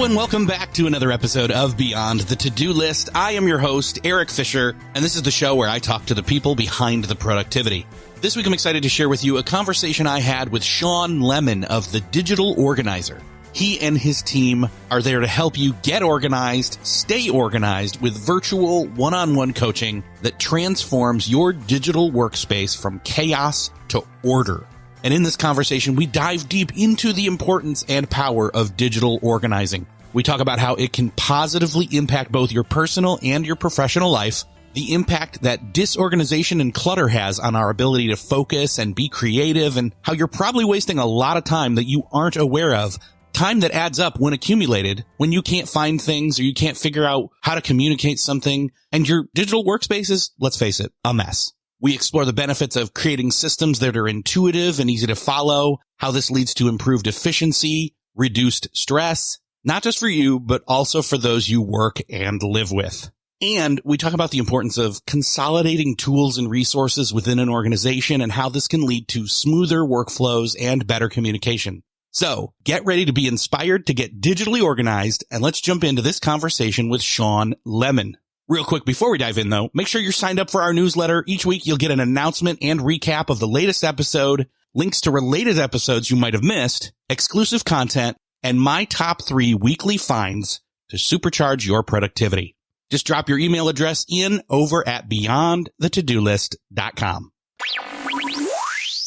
Hello and welcome back to another episode of Beyond the To-Do List. I am your host, Erik Fisher, and this is the show where I talk to the people behind the productivity. This week I'm excited to share with you a conversation I had with Shawn Lemon of the Digital Organizer. He and his team are there to help you get organized, stay organized with virtual one-on-one coaching that transforms your digital workspace from chaos to order. And in this conversation, we dive deep into the importance and power of digital organizing. We talk about how it can positively impact both your personal and your professional life, the impact that disorganization and clutter has on our ability to focus and be creative, and how you're probably wasting a lot of time that you aren't aware of, time that adds up when accumulated, when you can't find things or you can't figure out how to communicate something, and your digital workspace is, let's face it, a mess. We explore the benefits of creating systems that are intuitive and easy to follow, how this leads to improved efficiency, reduced stress, not just for you, but also for those you work and live with. And we talk about the importance of consolidating tools and resources within an organization and how this can lead to smoother workflows and better communication. So get ready to be inspired to get digitally organized, and let's jump into this conversation with Shawn Lemon. Real quick, before we dive in though, make sure you're signed up for our newsletter. Each week you'll get an announcement and recap of the latest episode, links to related episodes you might have missed, exclusive content, and my top 3 weekly finds to supercharge your productivity. Just drop your email address in over at beyondthetodolist.com.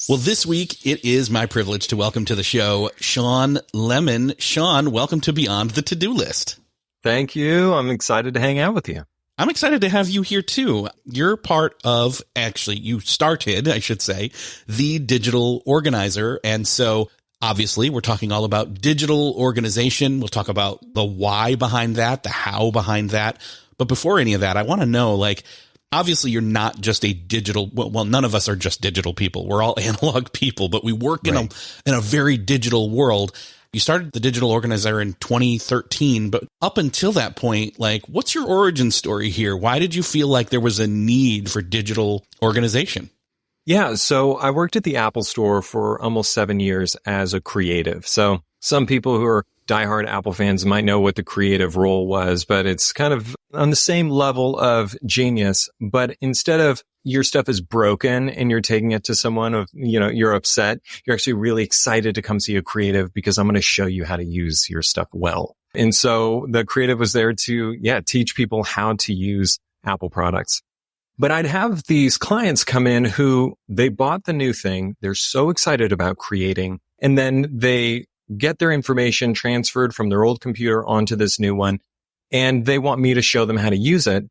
Well, this week it is my privilege to welcome to the show Shawn Lemon. Shawn, welcome to Beyond the To-Do List. Thank you. I'm excited to hang out with you. I'm excited to have you here too. You're part of, actually, you started, I should say, the Digital Organizer. And so obviously we're talking all about digital organization. We'll talk about the why behind that, the how behind that. But before any of that, I want to know, obviously you're not just a digital, well, none of us are just digital people. We're all analog people, but we work in a very digital world. You started the Digital Organizer in 2013, but up until that point, what's your origin story here? Why did you feel like there was a need for digital organization? Yeah, so I worked at the Apple Store for almost 7 years as a creative. So some people who are diehard Apple fans might know what the creative role was, but it's kind of on the same level of genius. But instead of your stuff is broken and you're taking it to someone of, you're upset, you're actually really excited to come see a creative because I'm going to show you how to use your stuff well. And so the creative was there to, teach people how to use Apple products. But I'd have these clients come in who they bought the new thing. They're so excited about creating, and then they get their information transferred from their old computer onto this new one. And they want me to show them how to use it,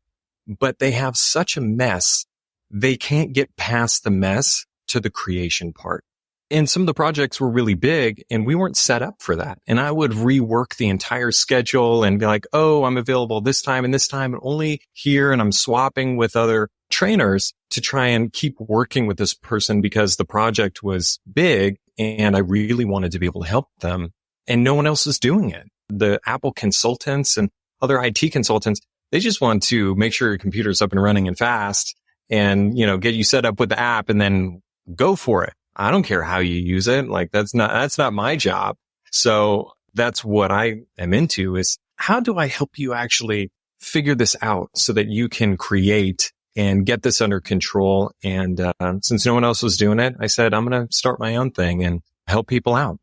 but they have such a mess. They can't get past the mess to the creation part. And some of the projects were really big and we weren't set up for that. And I would rework the entire schedule and be like, oh, I'm available this time and only here. And I'm swapping with other trainers to try and keep working with this person because the project was big and I really wanted to be able to help them. And no one else is doing it. The Apple consultants and other IT consultants, they just want to make sure your computer's up and running and fast and, get you set up with the app and then go for it. I don't care how you use it. That's not my job. So that's what I am into, is how do I help you actually figure this out so that you can create and get this under control? And since no one else was doing it, I said, I'm going to start my own thing and help people out.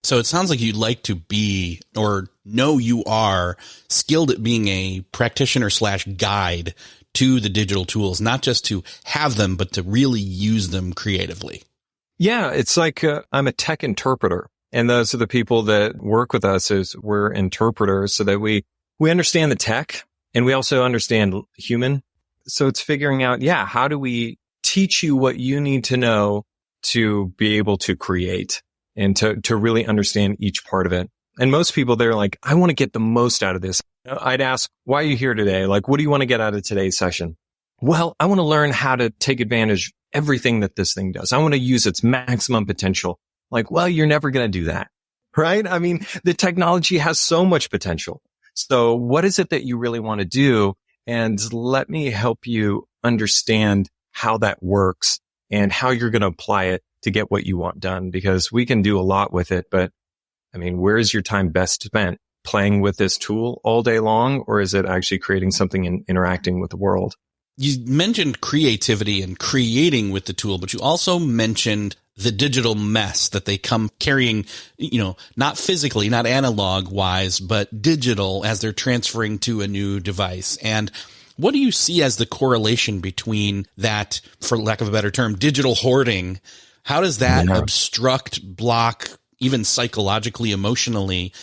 So it sounds like you'd like to be, or know you are, skilled at being a practitioner / guide to the digital tools, not just to have them, but to really use them creatively. Yeah, it's like I'm a tech interpreter. And those are the people that work with us, is we're interpreters so that we understand the tech and we also understand human. So it's figuring out, how do we teach you what you need to know to be able to create and to really understand each part of it. And most people, they're like, I want to get the most out of this. I'd ask, why are you here today? What do you want to get out of today's session? Well, I want to learn how to take advantage of everything that this thing does. I want to use its maximum potential. Well, you're never going to do that, right? I mean, the technology has so much potential. So what is it that you really want to do? And let me help you understand how that works and how you're going to apply it to get what you want done, because we can do a lot with it. But I mean, where is your time best spent playing with this tool all day long, or is it actually creating something and interacting with the world? You mentioned creativity and creating with the tool, but you also mentioned the digital mess that they come carrying, not physically, not analog wise, but digital as they're transferring to a new device. And what do you see as the correlation between that, for lack of a better term, digital hoarding? How does that obstruct, block, even psychologically, emotionally?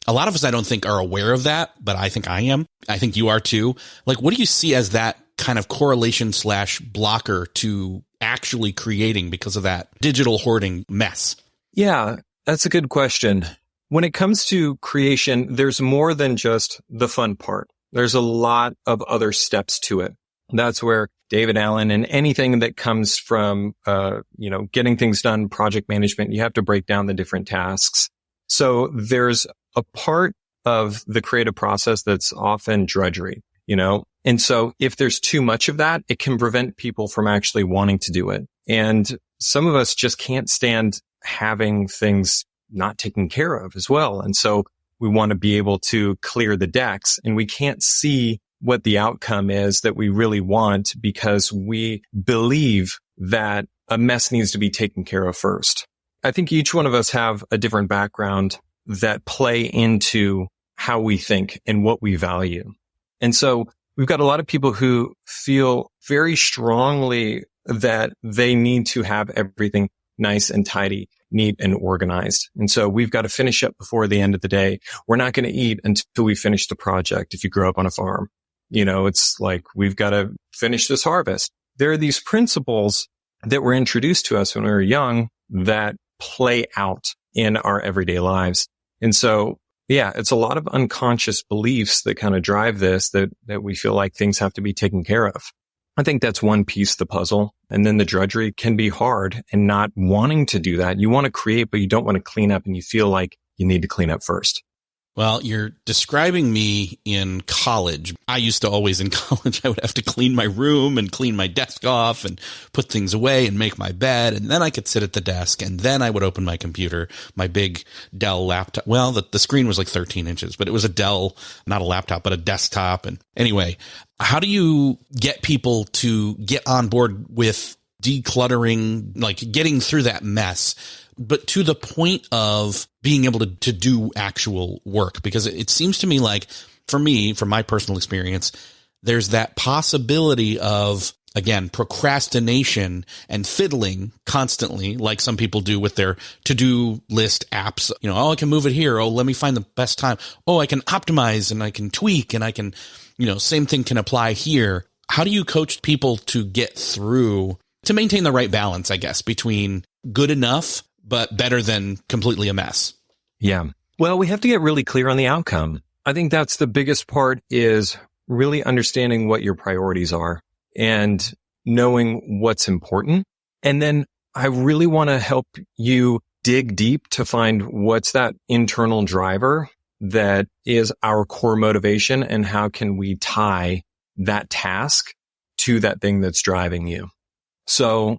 A lot of us, I don't think, are aware of that, but I think I am. I think you are too. Like, what do you see as that kind of correlation / blocker to actually creating because of that digital hoarding mess? Yeah, that's a good question. When it comes to creation, there's more than just the fun part. There's a lot of other steps to it. That's where David Allen and anything that comes from, getting things done, project management, you have to break down the different tasks. So there's a part of the creative process that's often drudgery, And so if there's too much of that, it can prevent people from actually wanting to do it. And some of us just can't stand having things not taken care of as well. And so we want to be able to clear the decks, and we can't see what the outcome is that we really want because we believe that a mess needs to be taken care of first. I think each one of us have a different background that play into how we think and what we value. And so we've got a lot of people who feel very strongly that they need to have everything nice and tidy, neat and organized. And so we've got to finish up before the end of the day. We're not going to eat until we finish the project. If you grow up on a farm, it's like, we've got to finish this harvest. There are these principles that were introduced to us when we were young that play out in our everyday lives. And so, yeah, it's a lot of unconscious beliefs that kind of drive this, that we feel like things have to be taken care of. I think that's one piece of the puzzle. And then the drudgery can be hard, and not wanting to do that. You want to create, but you don't want to clean up, and you feel like you need to clean up first. Well, you're describing me in college. I used to always in college, I would have to clean my room and clean my desk off and put things away and make my bed. And then I could sit at the desk, and then I would open my computer, my big Dell laptop. Well, the screen was like 13 inches, but it was a Dell, not a laptop, but a desktop. And anyway, how do you get people to get on board with decluttering, like getting through that mess, but to the point of being able to do actual work? Because it seems to me like, for me, from my personal experience, there's that possibility of, again, procrastination and fiddling constantly, like some people do with their to-do list apps. I can move it here. Oh, let me find the best time. Oh, I can optimize and I can tweak and I can, same thing can apply here. How do you coach people to get through, to maintain the right balance, I guess, between good enough but better than completely a mess? Yeah. Well, we have to get really clear on the outcome. I think that's the biggest part, is really understanding what your priorities are and knowing what's important. And then I really want to help you dig deep to find what's that internal driver that is our core motivation, and how can we tie that task to that thing that's driving you. So,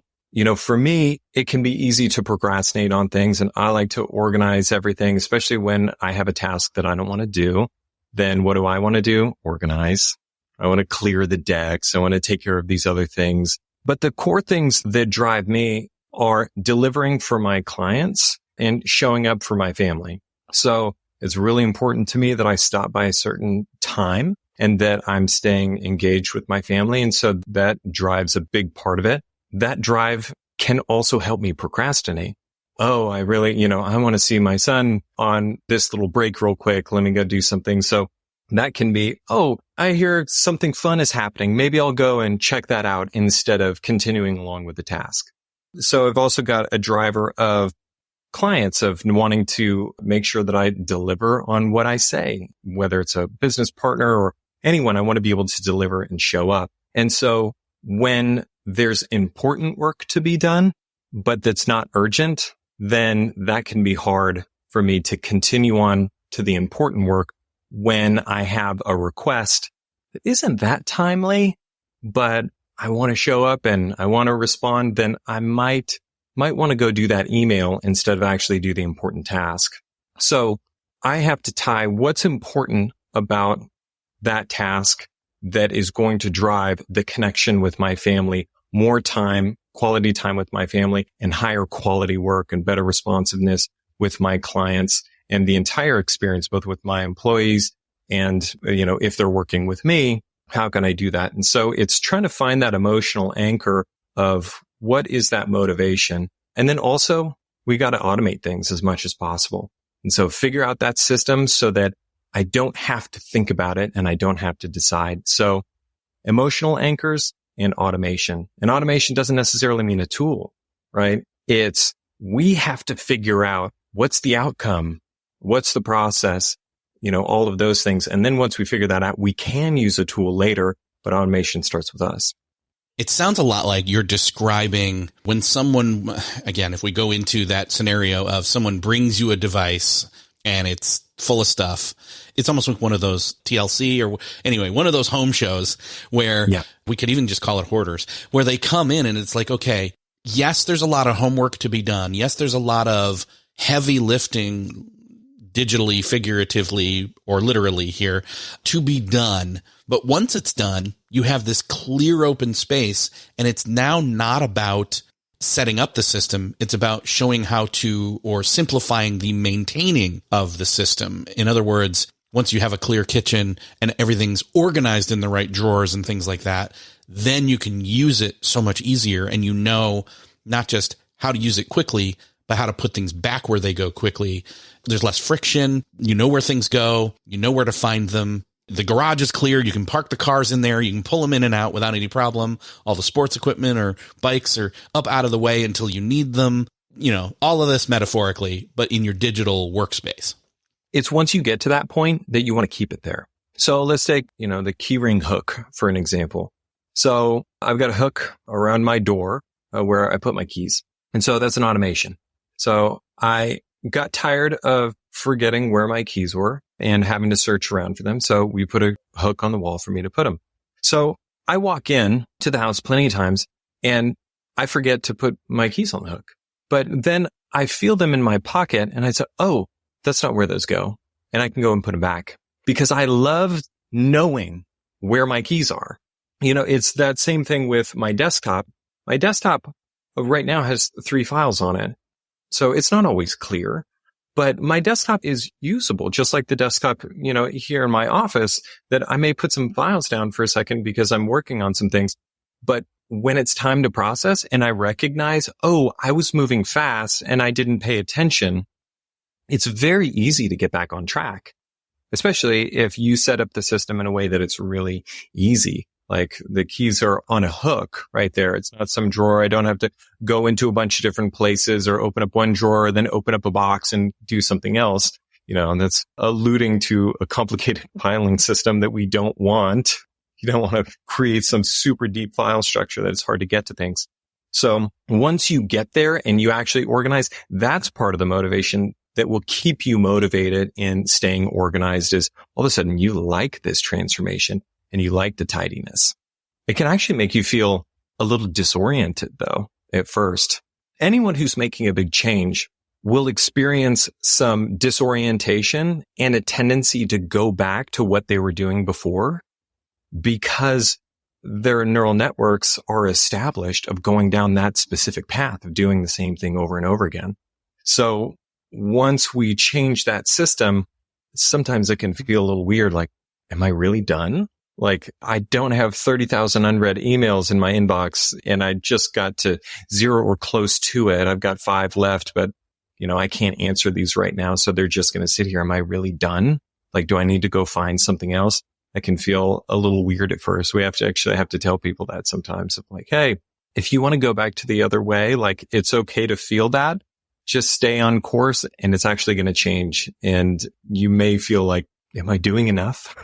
for me, it can be easy to procrastinate on things, and I like to organize everything, especially when I have a task that I don't want to do. Then what do I want to do? Organize. I want to clear the decks. I want to take care of these other things. But the core things that drive me are delivering for my clients and showing up for my family. So it's really important to me that I stop by a certain time and that I'm staying engaged with my family. And so that drives a big part of it. That drive can also help me procrastinate. Oh, I really, I want to see my son on this little break real quick. Let me go do something. So that can be, oh, I hear something fun is happening. Maybe I'll go and check that out instead of continuing along with the task. So I've also got a driver of clients of wanting to make sure that I deliver on what I say, whether it's a business partner or anyone. I want to be able to deliver and show up. And so when there's important work to be done, but that's not urgent, then that can be hard for me to continue on to the important work when I have a request that isn't that timely, but I want to show up and I want to respond. Then I might want to go do that email instead of actually do the important task. So I have to tie what's important about that task that is going to drive the connection with my family, more time, quality time with my family, and higher quality work and better responsiveness with my clients and the entire experience, both with my employees and, if they're working with me, how can I do that? And so it's trying to find that emotional anchor of what is that motivation? And then also we got to automate things as much as possible. And so figure out that system so that I don't have to think about it and I don't have to decide. So emotional anchors and automation. And automation doesn't necessarily mean a tool, right? It's we have to figure out what's the outcome, what's the process, all of those things. And then once we figure that out, we can use a tool later, but automation starts with us. It sounds a lot like you're describing when someone, again, if we go into that scenario of someone brings you a device and it's full of stuff, it's almost like one of those TLC or anyway, one of those home shows where we could even just call it hoarders, where they come in and it's like, okay, yes, there's a lot of homework to be done. Yes, there's a lot of heavy lifting digitally, figuratively, or literally here to be done. But once it's done, you have this clear open space, and it's now not about setting up the system. It's about showing how to, or simplifying the maintaining of the system. In other words, once you have a clear kitchen and everything's organized in the right drawers and things like that, then you can use it so much easier. And not just how to use it quickly, but how to put things back where they go quickly. There's less friction. You know where things go. You know where to find them. The garage is clear. You can park the cars in there. You can pull them in and out without any problem. All the sports equipment or bikes are up out of the way until you need them. All of this metaphorically, but in your digital workspace. It's once you get to that point that you want to keep it there. So let's take, the keyring hook for an example. So I've got a hook around my door where I put my keys. And so that's an automation. So I got tired of forgetting where my keys were and having to search around for them. So we put a hook on the wall for me to put them. So I walk in to the house plenty of times and I forget to put my keys on the hook. But then I feel them in my pocket and I say, oh, that's not where those go. And I can go and put them back because I love knowing where my keys are. It's that same thing with my desktop. My desktop right now has 3 files on it. So it's not always clear, but my desktop is usable, just like the desktop, here in my office, that I may put some files down for a second because I'm working on some things. But when it's time to process and I recognize, oh, I was moving fast and I didn't pay attention, it's very easy to get back on track, especially if you set up the system in a way that it's really easy. Like the keys are on a hook right there. It's not some drawer. I don't have to go into a bunch of different places or open up one drawer, then open up a box and do something else. And that's alluding to a complicated filing system that we don't want. You don't want to create some super deep file structure that it's hard to get to things. So once you get there and you actually organize, that's part of the motivation that will keep you motivated in staying organized is all of a sudden you like this transformation. And you like the tidiness. It can actually make you feel a little disoriented, though, at first. Anyone who's making a big change will experience some disorientation and a tendency to go back to what they were doing before because their neural networks are established of going down that specific path of doing the same thing over and over again. So once we change that system, sometimes it can feel a little weird, like, am I really done? Like, I don't have 30,000 unread emails in my inbox and I just got to 0 or close to it. I've got 5 left, but, I can't answer these right now. So they're just going to sit here. Am I really done? Like, do I need to go find something else? I can feel a little weird at first. We have to tell people that sometimes of like, hey, if you want to go back to the other way, like it's okay to feel that. Just stay on course and it's actually going to change. And you may feel like, am I doing enough?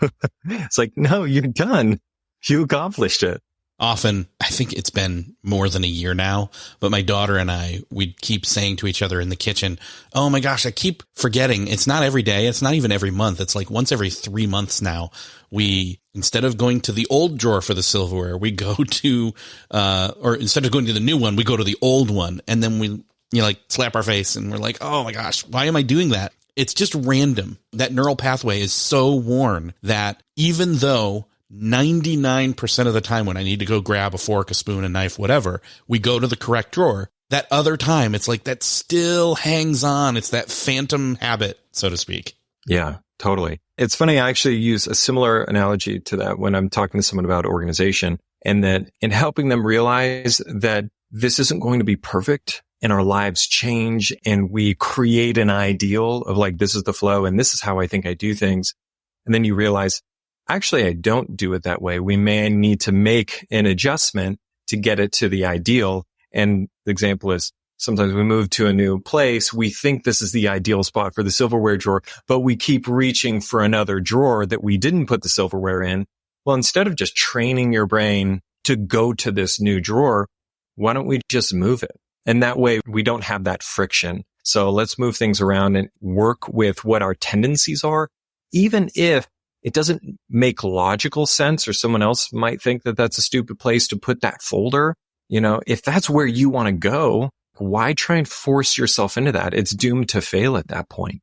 It's like, no, you're done. You accomplished it. Often, I think it's been more than a year now, but my daughter and I, we keep saying to each other in the kitchen, oh my gosh, I keep forgetting. It's not every day. It's not even every month. It's like once every 3 months now. We, instead of going to the old drawer for the silverware, we go to, or instead of going to the new one, we go to the old one. And then we, like slap our face and we're like, oh my gosh, why am I doing that? It's just random. That neural pathway is so worn that even though 99% of the time when I need to go grab a fork, a spoon, a knife, whatever, we go to the correct drawer, that other time, it's like that still hangs on. It's that phantom habit, so to speak. Yeah, totally. It's funny. I actually use a similar analogy to that when I'm talking to someone about organization, and that in helping them realize that this isn't going to be perfect and our lives change and we create an ideal of like, this is the flow and this is how I think I do things. And then you realize, actually, I don't do it that way. We may need to make an adjustment to get it to the ideal. And the example is sometimes we move to a new place. We think this is the ideal spot for the silverware drawer, but we keep reaching for another drawer that we didn't put the silverware in. Well, instead of just training your brain to go to this new drawer, why don't we just move it? And that way we don't have that friction. So let's move things around and work with what our tendencies are, even if it doesn't make logical sense or someone else might think that that's a stupid place to put that folder. You know, if that's where you want to go, why try and force yourself into that? It's doomed to fail at that point.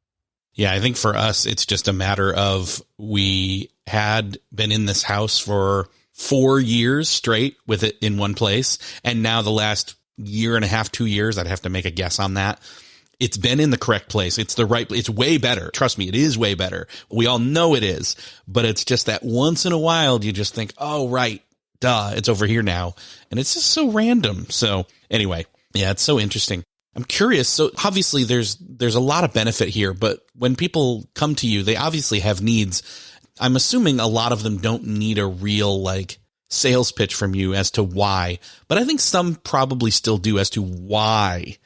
Yeah, I think for us, it's just a matter of we had been in this house for 4 years straight with it in one place. And now the last year and a half, 2 years, I'd have to make a guess on that. It's been in the correct place. It's the right place. It's way better. Trust me, it is way better. We all know it is, but it's just that once in a while, you just think, oh, right, duh, it's over here now. And it's just so random. So anyway, yeah, it's so interesting. I'm curious. So obviously there's a lot of benefit here, but when people come to you, they obviously have needs. I'm assuming a lot of them don't need a real like sales pitch from you as to why, but I think some probably still do as to why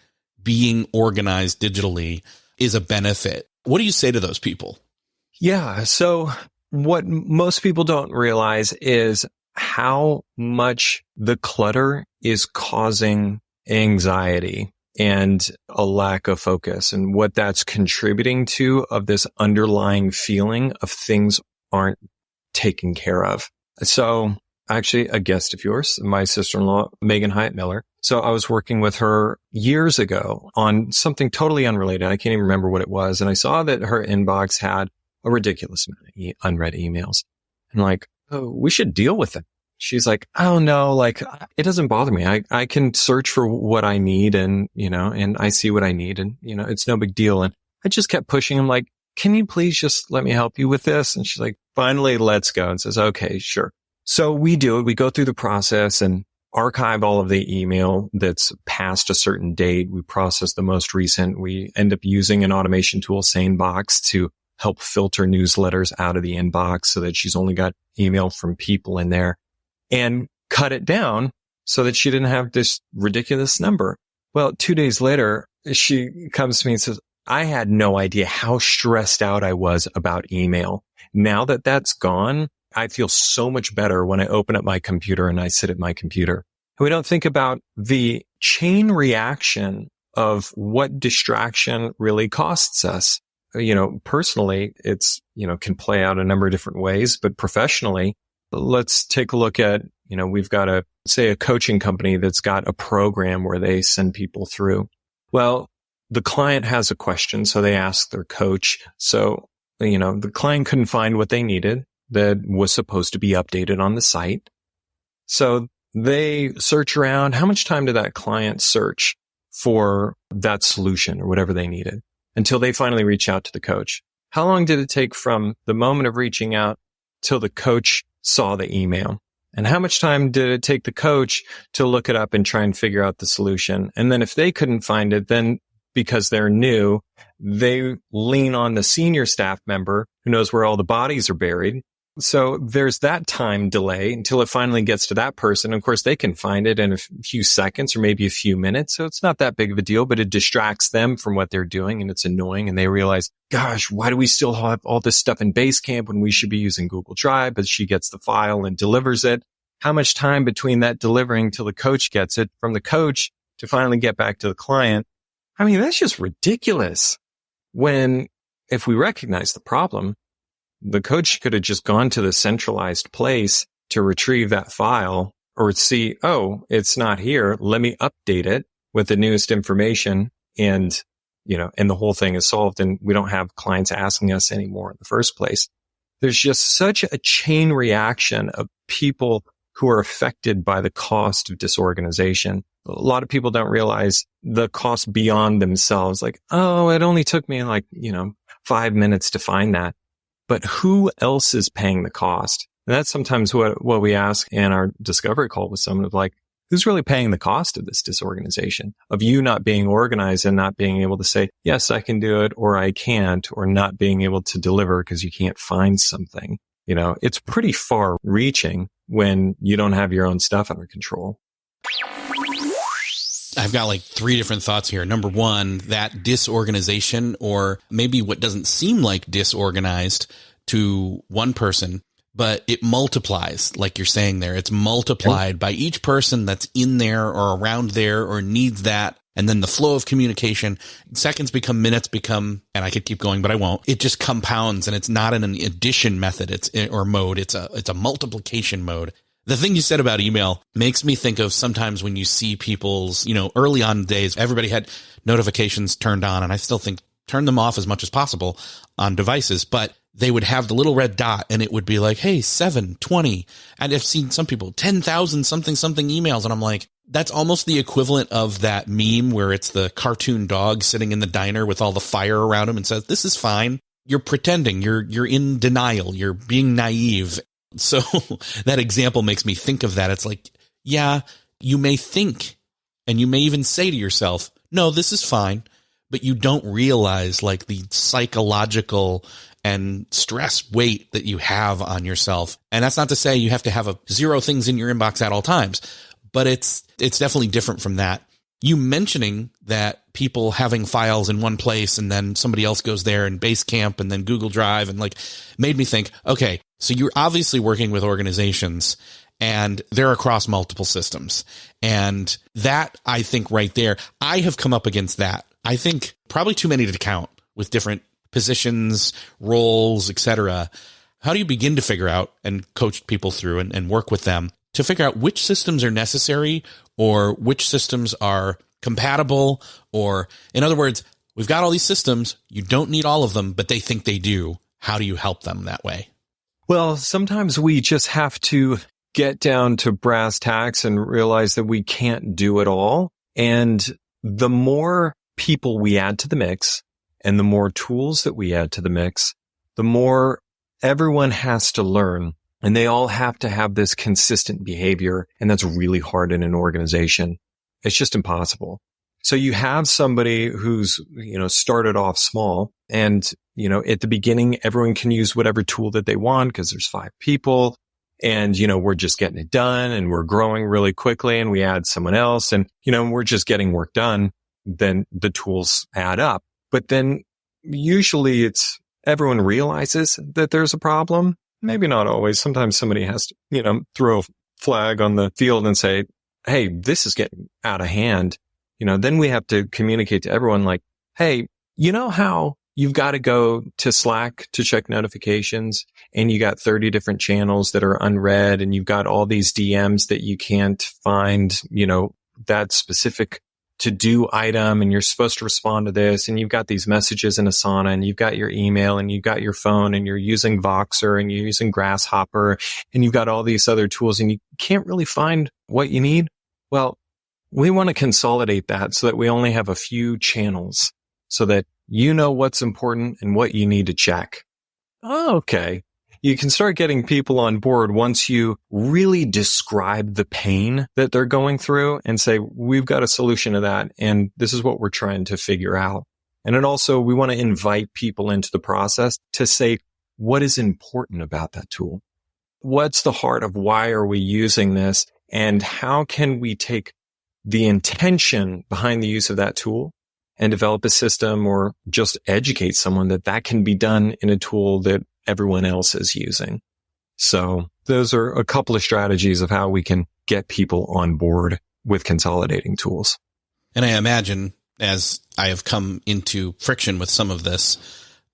being organized digitally is a benefit. What do you say to those people? Yeah. So what most people don't realize is how much the clutter is causing anxiety and a lack of focus, and what that's contributing to of this underlying feeling of things aren't taken care of. So actually a guest of yours, my sister-in-law, Megan Hyatt Miller. So I was working with her years ago on something totally unrelated. I can't even remember what it was. And I saw that her inbox had a ridiculous amount of unread emails. And like, oh, we should deal with it. She's like, oh no, like it doesn't bother me. I can search for what I need and, you know, and I see what I need and, you know, it's no big deal. And I just kept pushing him like, can you please just let me help you with this? And she's like, finally, let's go. And says, okay, sure. So we do it. We go through the process and archive all of the email that's past a certain date. We process the most recent. We end up using an automation tool, SaneBox, to help filter newsletters out of the inbox so that she's only got email from people in there, and cut it down so that she didn't have this ridiculous number. Well, 2 days later, she comes to me and says, I had no idea how stressed out I was about email. Now that that's gone, I feel so much better when I open up my computer and I sit at my computer. And we don't think about the chain reaction of what distraction really costs us. You know, personally, it's, you know, can play out a number of different ways, but professionally, let's take a look at, you know, we've got say a coaching company that's got a program where they send people through. Well, the client has a question, so they ask their coach. So, you know, the client couldn't find what they needed that was supposed to be updated on the site. So they search around. How much time did that client search for that solution or whatever they needed until they finally reach out to the coach? How long did it take from the moment of reaching out till the coach saw the email? And how much time did it take the coach to look it up and try and figure out the solution? And then if they couldn't find it, then because they're new, they lean on the senior staff member who knows where all the bodies are buried. So there's that time delay until it finally gets to that person. Of course, they can find it in a few seconds or maybe a few minutes. So it's not that big of a deal, but it distracts them from what they're doing and it's annoying. And they realize, gosh, why do we still have all this stuff in Basecamp when we should be using Google Drive? But she gets the file and delivers it. How much time between that delivering till the coach gets it, from the coach to finally get back to the client? I mean, that's just ridiculous. When if we recognize the problem, the coach could have just gone to the centralized place to retrieve that file or see, oh, it's not here. Let me update it with the newest information and, and the whole thing is solved and we don't have clients asking us anymore in the first place. There's just such a chain reaction of people who are affected by the cost of disorganization. A lot of people don't realize the cost beyond themselves. Like, oh, it only took me 5 minutes to find that. But who else is paying the cost? And that's sometimes what we ask in our discovery call with someone of like, who's really paying the cost of this disorganization, of you not being organized and not being able to say, yes, I can do it, or I can't, or not being able to deliver because you can't find something. It's pretty far reaching when you don't have your own stuff under control. I've got like 3 different thoughts here. Number one, that disorganization, or maybe what doesn't seem like disorganized to one person, but it multiplies, like you're saying there. It's multiplied by each person that's in there or around there or needs that. And then the flow of communication, seconds become minutes, and I could keep going, but I won't. It just compounds, and it's not in an addition method or mode. It's a multiplication mode. The thing you said about email makes me think of sometimes when you see people's, early on days, everybody had notifications turned on, and I still think turn them off as much as possible on devices, but they would have the little red dot and it would be like, hey, 720. And I've seen some people 10,000 something emails. And I'm like, that's almost the equivalent of that meme where it's the cartoon dog sitting in the diner with all the fire around him and says, this is fine. You're pretending, you're in denial. You're being naive. So that example makes me think of that. It's like, yeah, you may think, and you may even say to yourself, no, this is fine, but you don't realize like the psychological and stress weight that you have on yourself. And that's not to say you have to have 0 things in your inbox at all times, but it's definitely different from that. You mentioning that people having files in one place and then somebody else goes there and Basecamp and then Google Drive and made me think, okay, so you're obviously working with organizations and they're across multiple systems. And that, I think right there, I have come up against that. I think probably too many to count with different positions, roles, etc. How do you begin to figure out and coach people through and work with them to figure out which systems are necessary or which systems are compatible? Or in other words, we've got all these systems. You don't need all of them, but they think they do. How do you help them that way? Well, sometimes we just have to get down to brass tacks and realize that we can't do it all. And the more people we add to the mix and the more tools that we add to the mix, the more everyone has to learn. And they all have to have this consistent behavior. And that's really hard in an organization. It's just impossible. So you have somebody who's, started off small and, at the beginning, everyone can use whatever tool that they want because there's 5 people and, we're just getting it done and we're growing really quickly and we add someone else and, we're just getting work done. Then the tools add up. But then usually it's everyone realizes that there's a problem. Maybe not always. Sometimes somebody has to, throw a flag on the field and say, hey, this is getting out of hand. Then we have to communicate to everyone like, hey, how you've got to go to Slack to check notifications and you got 30 different channels that are unread and you've got all these DMs that you can't find, that specific to-do item and you're supposed to respond to this and you've got these messages in Asana and you've got your email and you've got your phone and you're using Voxer and you're using Grasshopper and you've got all these other tools and you can't really find what you need. Well, we want to consolidate that so that we only have a few channels so that you know what's important and what you need to check. Oh, okay. You can start getting people on board once you really describe the pain that they're going through and say, we've got a solution to that. And this is what we're trying to figure out. And then also we want to invite people into the process to say, what is important about that tool? What's the heart of why are we using this? And how can we take the intention behind the use of that tool and develop a system or just educate someone that can be done in a tool that everyone else is using. So those are a couple of strategies of how we can get people on board with consolidating tools. And I imagine as I have come into friction with some of this,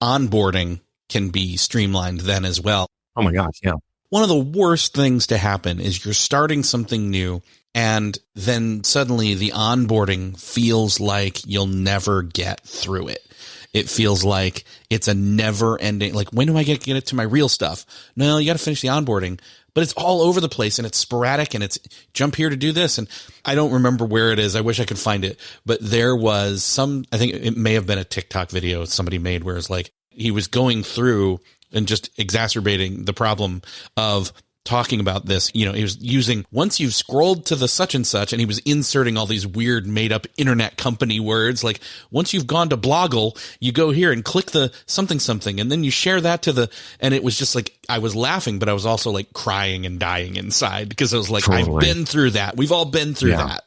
onboarding can be streamlined then as well. Oh my gosh. Yeah. one of the worst things to happen is you're starting something new and then suddenly the onboarding feels like you'll never get through it. It feels like it's a never ending, like, when do I get it to my real stuff? No, you got to finish the onboarding, but it's all over the place and it's sporadic and it's jump here to do this. And I don't remember where it is. I wish I could find it, but there was I think it may have been a TikTok video somebody made where it's like he was going through and just exacerbating the problem of talking about this. He was using, once you've scrolled to the such and such, and he was inserting all these weird made up internet company words. Like, once you've gone to Bloggle, you go here and click the something, something, and then you share that and it was just like, I was laughing, but I was also like crying and dying inside because I was like, totally. I've been through that. We've all been through that.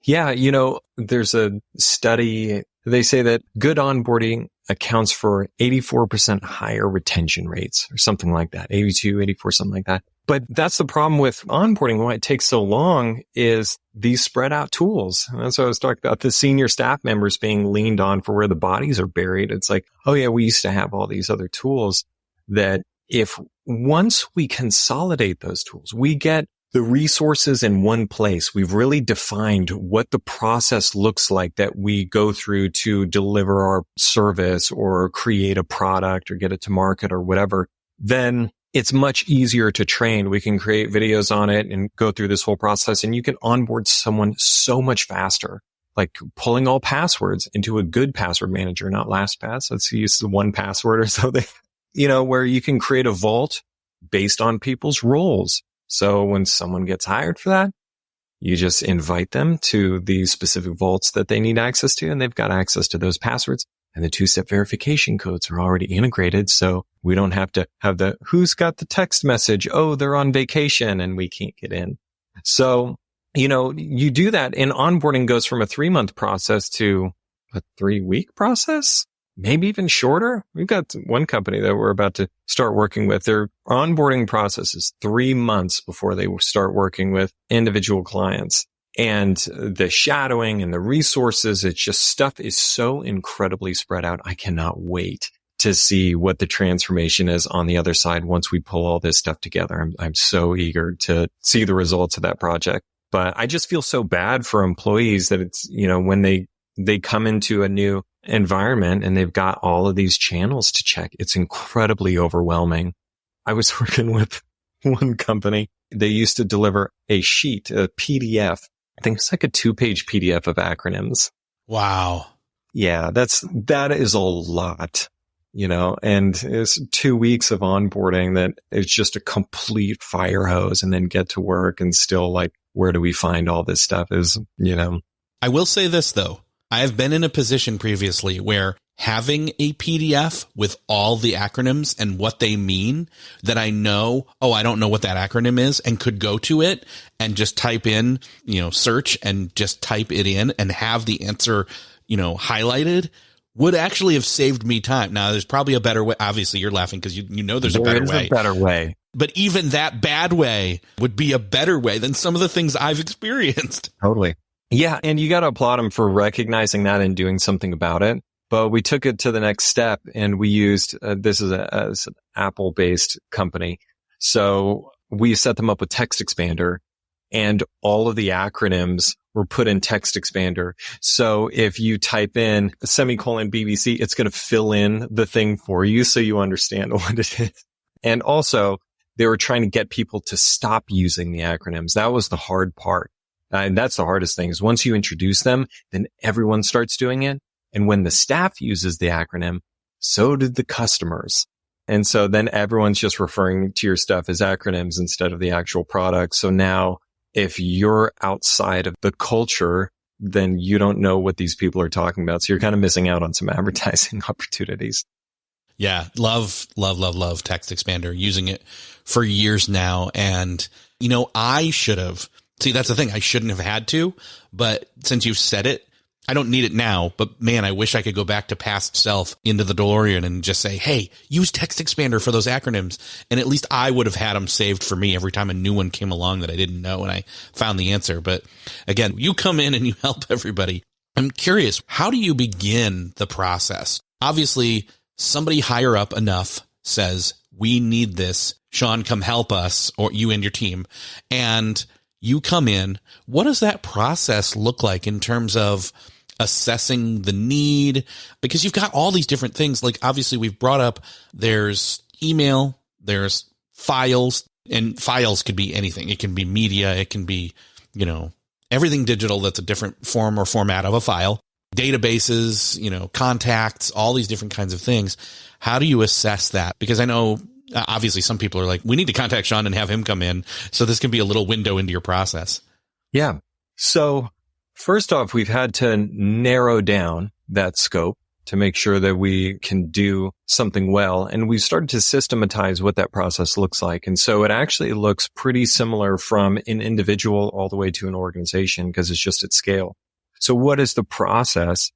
Yeah. There's a study. They say that good onboarding accounts for 84% higher retention rates or something like that. 82, 84, something like that. But that's the problem with onboarding. Why it takes so long is these spread out tools. And that's what I was talking about, the senior staff members being leaned on for where the bodies are buried. It's like, oh yeah, we used to have all these other tools that if once we consolidate those tools, we get the resources in one place. We've really defined what the process looks like that we go through to deliver our service or create a product or get it to market or whatever. Then it's much easier to train. We can create videos on it and go through this whole process, and you can onboard someone so much faster, like pulling all passwords into a good password manager, not LastPass. Let's use the 1Password or something, where you can create a vault based on people's roles. So when someone gets hired for that, you just invite them to the specific vaults that they need access to, and they've got access to those passwords. And the 2-step verification codes are already integrated. So we don't have to have who's got the text message? Oh, they're on vacation and we can't get in. So, you do that, and onboarding goes from a 3-month process to a 3-week process, maybe even shorter. We've got one company that we're about to start working with. Their onboarding process is 3 months before they start working with individual clients. And the shadowing and the resources, it's just stuff is so incredibly spread out. I cannot wait to see what the transformation is on the other side once we pull all this stuff together. I'm so eager to see the results of that project. But I just feel so bad for employees that it's, when they come into a new environment and they've got all of these channels to check, it's incredibly overwhelming. I was working with one company. They used to deliver a sheet, a PDF. I think it's like a 2-page PDF of acronyms. Wow. Yeah, that is a lot, and it's 2 weeks of onboarding that is just a complete fire hose, and then get to work and still like, where do we find all this stuff is, I will say this though. I have been in a position previously where having a PDF with all the acronyms and what they mean that I know, I don't know what that acronym is, and could go to it and just type in, search and just type it in and have the answer, highlighted, would actually have saved me time. Now, there's probably a better way. Obviously, you're laughing because there's a better way. There is a better way. But even that bad way would be a better way than some of the things I've experienced. Totally. Yeah. And you got to applaud them for recognizing that and doing something about it. But we took it to the next step, and we used, this is an Apple-based company. So we set them up with Text Expander, and all of the acronyms were put in Text Expander. So if you type in ;BBC, it's going to fill in the thing for you so you understand what it is. And also, they were trying to get people to stop using the acronyms. That was the hard part. And that's the hardest thing, is once you introduce them, then everyone starts doing it. And when the staff uses the acronym, so did the customers. And so then everyone's just referring to your stuff as acronyms instead of the actual product. So now if you're outside of the culture, then you don't know what these people are talking about. So you're kind of missing out on some advertising opportunities. Yeah. Love Text Expander, using it for years now. And, I should have, that's the thing. I shouldn't have had to, but since you've said it, I don't need it now, but man, I wish I could go back to past self into the DeLorean and just say, hey, use Text Expander for those acronyms. And at least I would have had them saved for me every time a new one came along that I didn't know and I found the answer. But again, you come in and you help everybody. I'm curious, how do you begin the process? Obviously, somebody higher up enough says, we need this. Shawn, come help us, or you and your team, and you come in, what does that process look like in terms of assessing the need? Because you've got all these different things. Like, obviously we've brought up, there's email, there's files, and files could be anything. It can be media. It can be, everything digital that's a different form or format of a file, databases, contacts, all these different kinds of things. How do you assess that? Because I know obviously some people are like, we need to contact Shawn and have him come in. So this can be a little window into your process. Yeah. So first off, we've had to narrow down that scope to make sure that we can do something well. And we've started to systematize what that process looks like. And so it actually looks pretty similar from an individual all the way to an organization, because it's just at scale. So what is the process?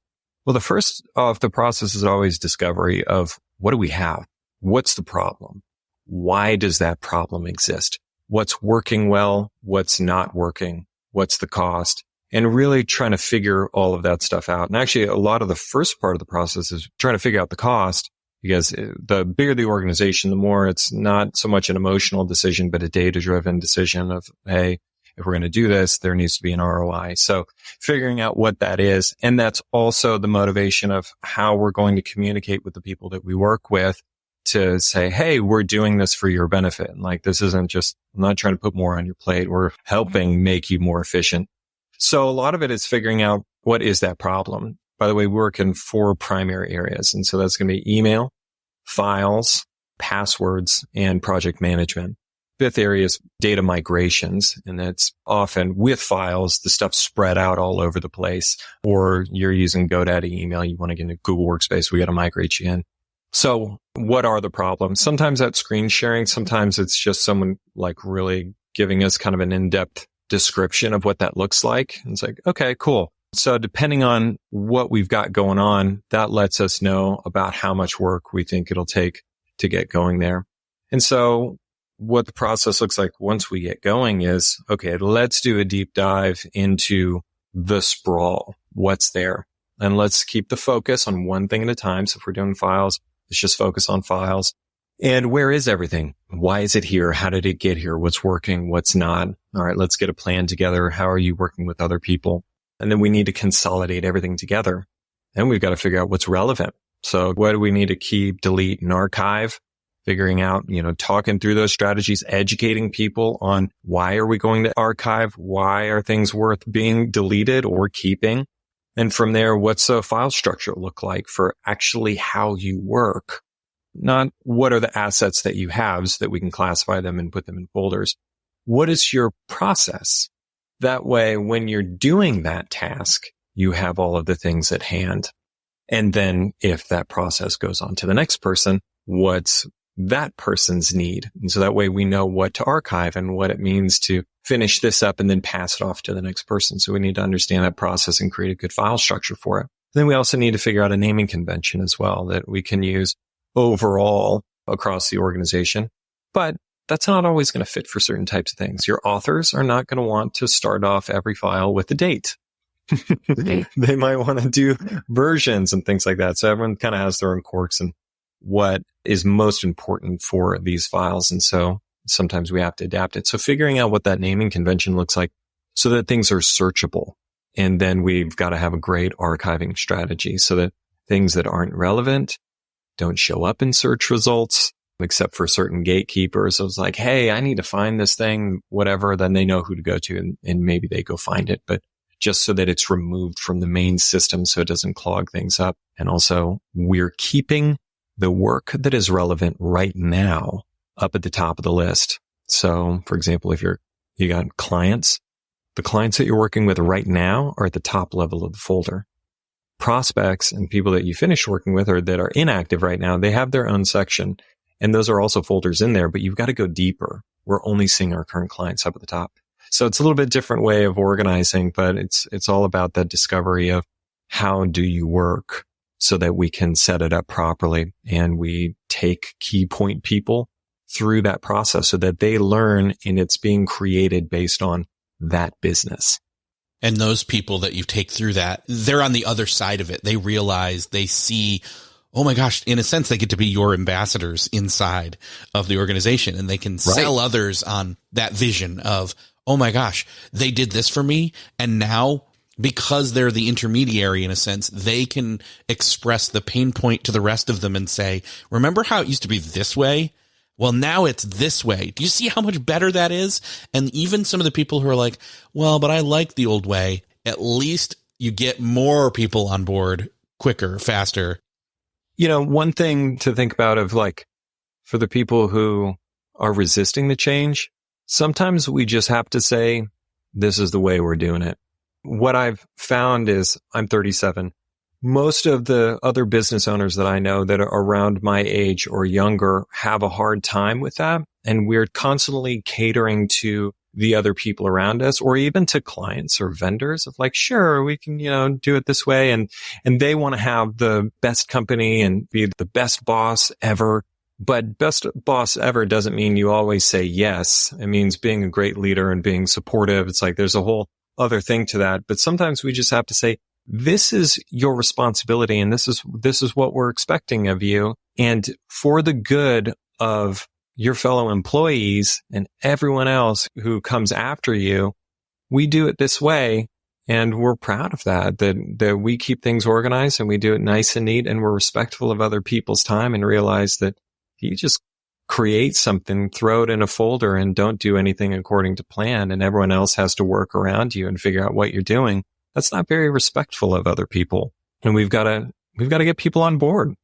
Well, the first off, the process is always discovery of, what do we have? What's the problem? Why does that problem exist? What's working well? What's not working? What's the cost? And really trying to figure all of that stuff out. And actually, a lot of the first part of the process is trying to figure out the cost, because the bigger the organization, the more it's not so much an emotional decision, but a data-driven decision of, hey, if we're going to do this, there needs to be an ROI. So figuring out what that is. And that's also the motivation of how we're going to communicate with the people that we work with, to say, hey, we're doing this for your benefit. And like, this isn't just, I'm not trying to put more on your plate. We're helping make you more efficient. So a lot of it is figuring out, what is that problem? By the way, we work in 4 primary areas. And so that's going to be email, files, passwords, and project management. 5th area is data migrations. And that's often with files, the stuff's spread out all over the place. Or you're using GoDaddy email. You want to get into Google Workspace. We got to migrate you in. So what are the problems? Sometimes that's screen sharing. Sometimes it's just someone like really giving us kind of an in-depth description of what that looks like. And it's like, okay, cool. So depending on what we've got going on, that lets us know about how much work we think it'll take to get going there. And so what the process looks like once we get going is, okay, let's do a deep dive into the sprawl. What's there? And let's keep the focus on one thing at a time. So if we're doing files, let's just focus on files. And where is everything? Why is it here? How did it get here? What's working? What's not? All right, let's get a plan together. How are you working with other people? And then we need to consolidate everything together. And we've got to figure out what's relevant. So what do we need to keep, delete, and archive? Figuring out, talking through those strategies, educating people on, why are we going to archive? Why are things worth being deleted or keeping? And from there, what's the file structure look like for actually how you work? Not what are the assets that you have so that we can classify them and put them in folders. What is your process? That way, when you're doing that task, you have all of the things at hand. And then if that process goes on to the next person, what's that person's need? And so that way we know what to archive and what it means to finish this up and then pass it off to the next person. So we need to understand that process and create a good file structure for it. Then we also need to figure out a naming convention as well that we can use overall across the organization. But that's not always going to fit for certain types of things. Your authors are not going to want to start off every file with a date. They might want to do versions and things like that. So everyone kind of has their own quirks and what is most important for these files. And so sometimes we have to adapt it. So figuring out what that naming convention looks like so that things are searchable. And then we've got to have a great archiving strategy so that things that aren't relevant don't show up in search results, except for certain gatekeepers. So it's like, hey, I need to find this thing, whatever. Then they know who to go to and maybe they go find it. But just so that it's removed from the main system so it doesn't clog things up. And also we're keeping the work that is relevant right now up at the top of the list. So for example, if you got clients, the clients that you're working with right now are at the top level of the folder. Prospects and people that you finished working with or that are inactive right now, they have their own section. And those are also folders in there, but you've got to go deeper. We're only seeing our current clients up at the top. So it's a little bit different way of organizing, but it's all about that discovery of how do you work so that we can set it up properly. And we take key point people through that process so that they learn and it's being created based on that business. And those people that you take through that, they're on the other side of it. They realize, they see, oh my gosh, in a sense, they get to be your ambassadors inside of the organization, and they can sell others on that vision of, oh my gosh, they did this for me. And now, because they're the intermediary in a sense, they can express the pain point to the rest of them and say, remember how it used to be this way? Well, now it's this way. Do you see how much better that is? And even some of the people who are like, well, but I like the old way, at least you get more people on board quicker, faster. One thing to think about of like, for the people who are resisting the change, sometimes we just have to say, this is the way we're doing it. What I've found is I'm 37. Most of the other business owners that I know that are around my age or younger have a hard time with that. And we're constantly catering to the other people around us, or even to clients or vendors of like, sure, we can, do it this way. And they want to have the best company and be the best boss ever. But best boss ever doesn't mean you always say yes. It means being a great leader and being supportive. It's like there's a whole other thing to that. But sometimes we just have to say, this is your responsibility, and this is what we're expecting of you. And for the good of your fellow employees and everyone else who comes after you, we do it this way. And we're proud of that we keep things organized and we do it nice and neat, and we're respectful of other people's time, and realize that you just create something, throw it in a folder, and don't do anything according to plan, and everyone else has to work around you and figure out what you're doing. That's not very respectful of other people. And we've got to get people on board.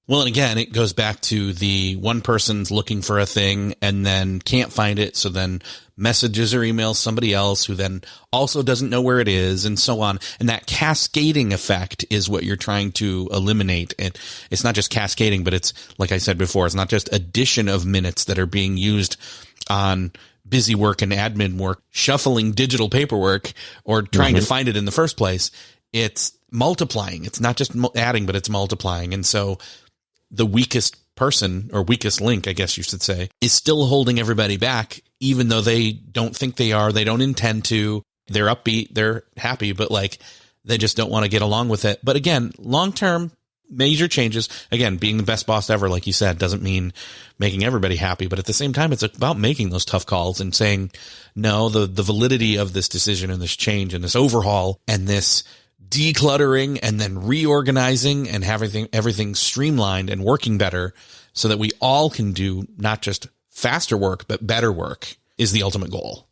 Well, and again, it goes back to the one person's looking for a thing and then can't find it. So then messages or emails somebody else who then also doesn't know where it is, and so on. And that cascading effect is what you're trying to eliminate. And it's not just cascading, but it's, like I said before, it's not just addition of minutes that are being used on busy work and admin work, shuffling digital paperwork or trying to find it in the first place. It's multiplying. It's not just adding, but it's multiplying. And so the weakest person, or weakest link, I guess you should say, is still holding everybody back, even though they don't think they are. They don't intend to. They're upbeat. They're happy, but like they just don't want to get along with it. But again, long-term major changes, again, being the best boss ever, like you said, doesn't mean making everybody happy. But at the same time, it's about making those tough calls and saying, no, the validity of this decision and this change and this overhaul and this decluttering and then reorganizing and having everything streamlined and working better so that we all can do not just faster work, but better work is the ultimate goal.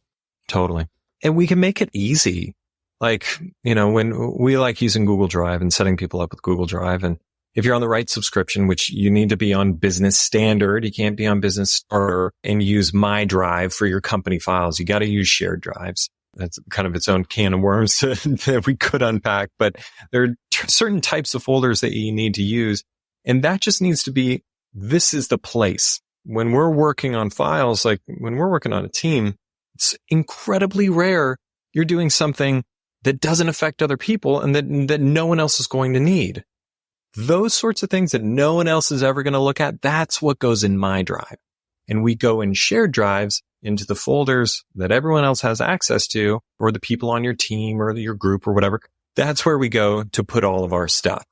Totally. And we can make it easy. Like, when we like using Google Drive and setting people up with Google Drive, and if you're on the right subscription, which you need to be on Business Standard, you can't be on Business Starter and use My Drive for your company files. You got to use shared drives. That's kind of its own can of worms that we could unpack, but there are certain types of folders that you need to use. And that just needs to be, this is the place. When we're working on files, like when we're working on a team, it's incredibly rare you're doing something that doesn't affect other people and that no one else is going to need. Those sorts of things that no one else is ever going to look at, that's what goes in My Drive. And we go in shared drives into the folders that everyone else has access to, or the people on your team or your group or whatever. That's where we go to put all of our stuff.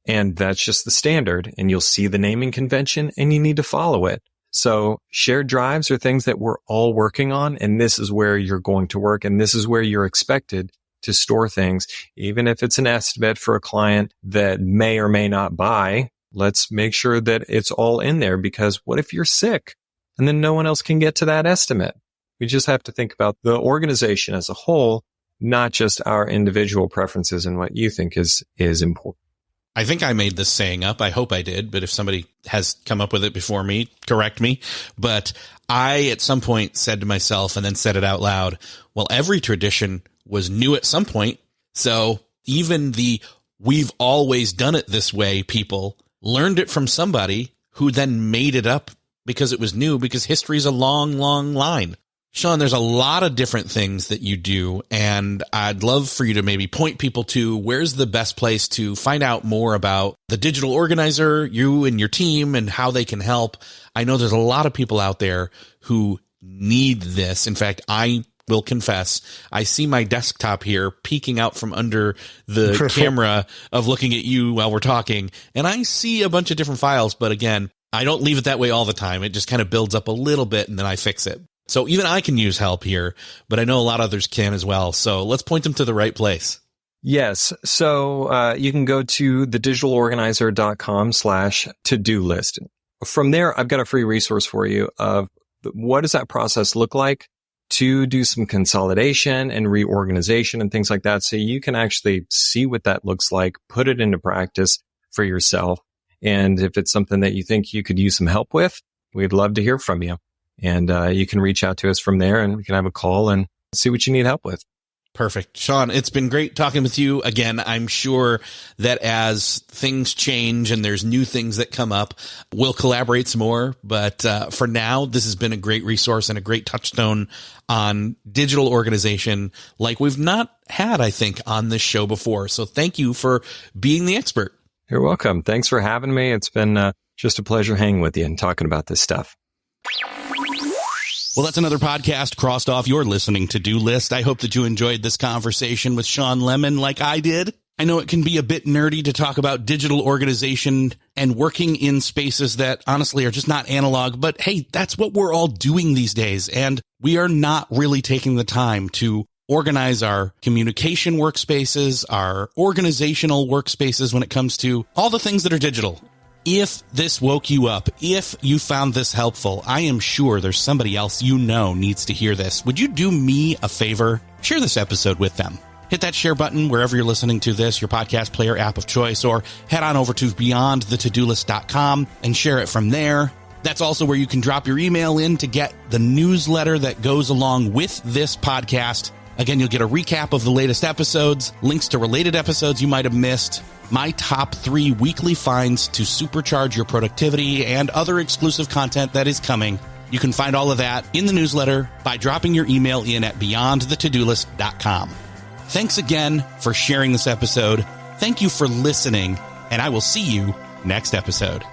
And that's just the standard. And you'll see the naming convention and you need to follow it. So shared drives are things that we're all working on. And this is where you're going to work. And this is where you're expected to store things. Even if it's an estimate for a client that may or may not buy, let's make sure that it's all in there, because what if you're sick and then no one else can get to that estimate? We just have to think about the organization as a whole, not just our individual preferences and what you think is important. I think I made this saying up. I hope I did, but if somebody has come up with it before me, correct me. But I, at some point, said to myself and then said it out loud, well, every tradition was new at some point. So even the we've always done it this way people learned it from somebody who then made it up because it was new, because history is a long, long line. Shawn, there's a lot of different things that you do, and I'd love for you to maybe point people to where's the best place to find out more about the digital organizer, you and your team, and how they can help. I know there's a lot of people out there who need this. In fact, I will confess, I see my desktop here peeking out from under the camera of looking at you while we're talking, and I see a bunch of different files, but again, I don't leave it that way all the time. It just kind of builds up a little bit and then I fix it. So even I can use help here, but I know a lot of others can as well. So let's point them to the right place. Yes. So you can go to thedigitalorganizer.com/to-do list. From there, I've got a free resource for you of what does that process look like to do some consolidation and reorganization and things like that. So you can actually see what that looks like, put it into practice for yourself. And if it's something that you think you could use some help with, we'd love to hear from you. And you can reach out to us from there and we can have a call and see what you need help with. Perfect. Shawn, it's been great talking with you. Again, I'm sure that as things change and there's new things that come up, we'll collaborate some more. But for now, this has been a great resource and a great touchstone on digital organization like we've not had, I think, on this show before. So thank you for being the expert. You're welcome. Thanks for having me. It's been just a pleasure hanging with you and talking about this stuff. Well, that's another podcast crossed off your listening to-do list. I hope that you enjoyed this conversation with Shawn Lemon like I did. I know it can be a bit nerdy to talk about digital organization and working in spaces that honestly are just not analog, but hey, that's what we're all doing these days. And we are not really taking the time to organize our communication workspaces, our organizational workspaces when it comes to all the things that are digital. If this woke you up, if you found this helpful, I am sure there's somebody else you know needs to hear this. Would you do me a favor? Share this episode with them. Hit that share button wherever you're listening to this, your podcast player app of choice, or head on over to beyondthetodolist.com and share it from there. That's also where you can drop your email in to get the newsletter that goes along with this podcast. Again, you'll get a recap of the latest episodes, links to related episodes you might have missed, my top 3 weekly finds to supercharge your productivity, and other exclusive content that is coming. You can find all of that in the newsletter by dropping your email in at beyondthetodolist.com. Thanks again for sharing this episode. Thank you for listening, and I will see you next episode.